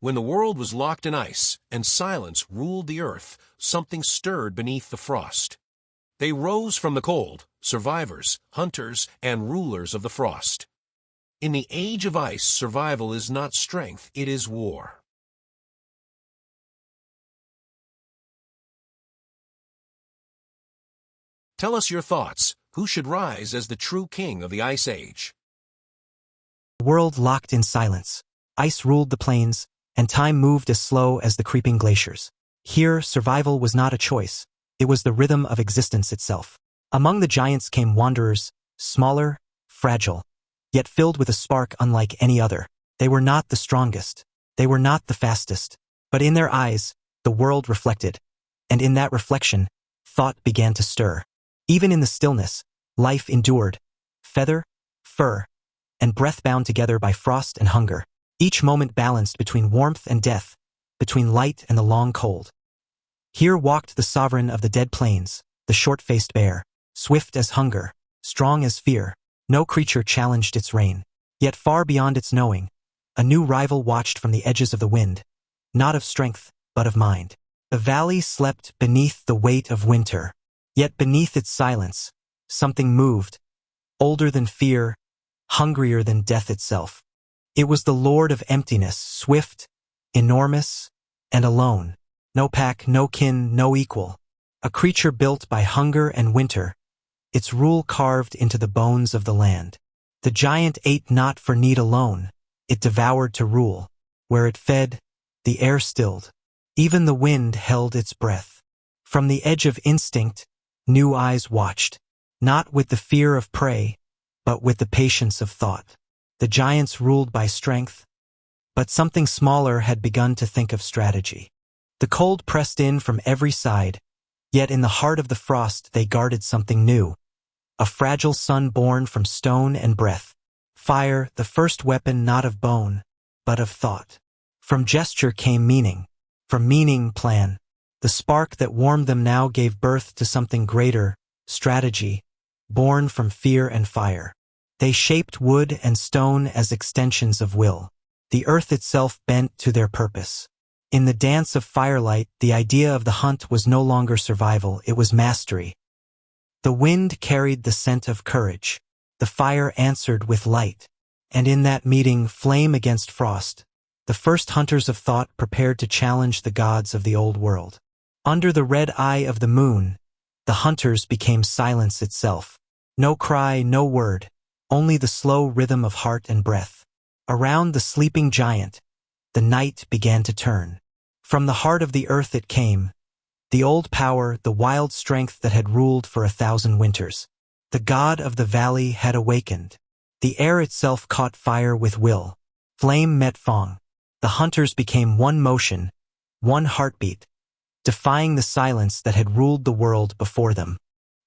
When the world was locked in ice and silence ruled the earth, something stirred beneath the frost. They rose from the cold, survivors, hunters, and rulers of the frost. In the age of ice, survival is not strength, it is war. Tell us your thoughts. Who should rise as the true king of the Ice Age? The world locked in silence. Ice ruled the plains, and time moved as slow as the creeping glaciers. Here, survival was not a choice. It was the rhythm of existence itself. Among the giants came wanderers, smaller, fragile, yet filled with a spark unlike any other. They were not the strongest. They were not the fastest. But in their eyes, the world reflected. And in that reflection, thought began to stir. Even in the stillness, life endured, feather, fur, and breath bound together by frost and hunger. Each moment balanced between warmth and death, between light and the long cold. Here walked the sovereign of the dead plains, the short-faced bear, swift as hunger, strong as fear. No creature challenged its reign. Yet far beyond its knowing, a new rival watched from the edges of the wind, not of strength, but of mind. The valley slept beneath the weight of winter. Yet beneath its silence, something moved, older than fear, hungrier than death itself. It was the Lord of Emptiness, swift, enormous, and alone. No pack, no kin, no equal. A creature built by hunger and winter, its rule carved into the bones of the land. The giant ate not for need alone, it devoured to rule. Where it fed, the air stilled. Even the wind held its breath. From the edge of instinct, new eyes watched, not with the fear of prey, but with the patience of thought. The giants ruled by strength, but something smaller had begun to think of strategy. The cold pressed in from every side, yet in the heart of the frost they guarded something new. A fragile son born from stone and breath. Fire, the first weapon not of bone, but of thought. From gesture came meaning, from meaning plan. The spark that warmed them now gave birth to something greater, strategy, born from fear and fire. They shaped wood and stone as extensions of will. The earth itself bent to their purpose. In the dance of firelight, the idea of the hunt was no longer survival, it was mastery. The wind carried the scent of courage. The fire answered with light. And in that meeting, flame against frost, the first hunters of thought prepared to challenge the gods of the old world. Under the red eye of the moon, the hunters became silence itself. No cry, no word, only the slow rhythm of heart and breath. Around the sleeping giant, the night began to turn. From the heart of the earth it came, the old power, the wild strength that had ruled for 1,000 winters. The god of the valley had awakened. The air itself caught fire with will. Flame met fang. The hunters became one motion, one heartbeat, defying the silence that had ruled the world before them.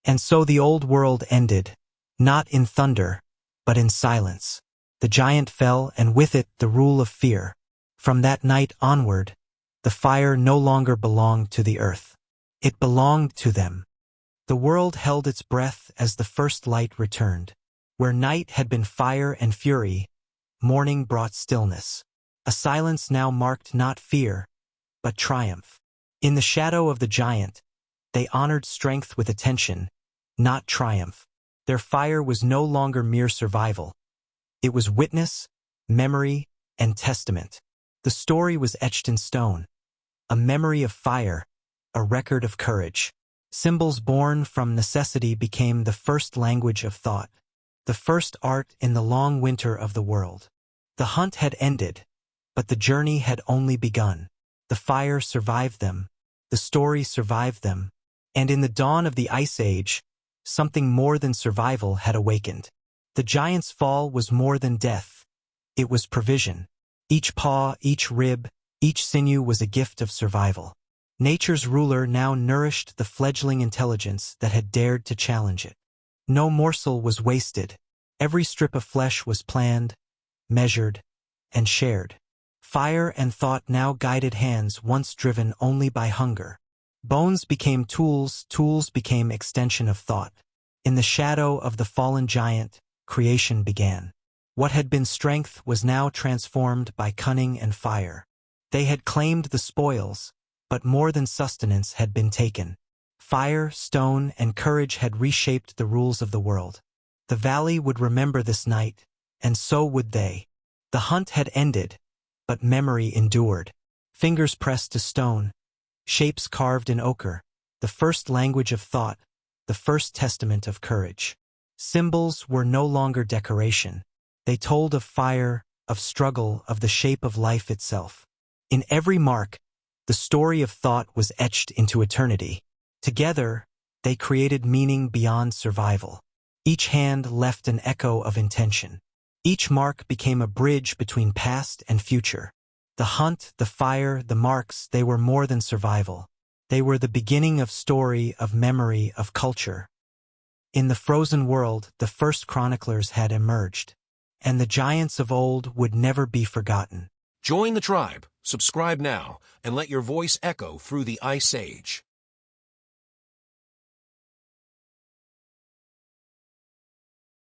And so the old world ended, not in thunder, but in silence. The giant fell, and with it the rule of fear. From that night onward, the fire no longer belonged to the earth. It belonged to them. The world held its breath as the first light returned. Where night had been fire and fury, morning brought stillness. A silence now marked not fear, but triumph. In the shadow of the giant, they honored strength with attention, not triumph. Their fire was no longer mere survival. It was witness, memory, and testament. The story was etched in stone. A memory of fire, a record of courage. Symbols born from necessity became the first language of thought, the first art in the long winter of the world. The hunt had ended, but the journey had only begun. The fire survived them. The story survived them, and in the dawn of the Ice Age, something more than survival had awakened. The giant's fall was more than death. It was provision. Each paw, each rib, each sinew was a gift of survival. Nature's ruler now nourished the fledgling intelligence that had dared to challenge it. No morsel was wasted. Every strip of flesh was planned, measured, and shared. Fire and thought now guided hands once driven only by hunger. Bones became tools, tools became extension of thought. In the shadow of the fallen giant, creation began. What had been strength was now transformed by cunning and fire. They had claimed the spoils, but more than sustenance had been taken. Fire, stone, and courage had reshaped the rules of the world. The valley would remember this night, and so would they. The hunt had ended, but memory endured. Fingers pressed to stone, shapes carved in ochre, the first language of thought, the first testament of courage. Symbols were no longer decoration. They told of fire, of struggle, of the shape of life itself. In every mark, the story of thought was etched into eternity. Together, they created meaning beyond survival. Each hand left an echo of intention. Each mark became a bridge between past and future. The hunt, the fire, the marks, they were more than survival. They were the beginning of story, of memory, of culture. In the frozen world, the first chroniclers had emerged, and the giants of old would never be forgotten. Join the tribe, subscribe now, and let your voice echo through the Ice Age.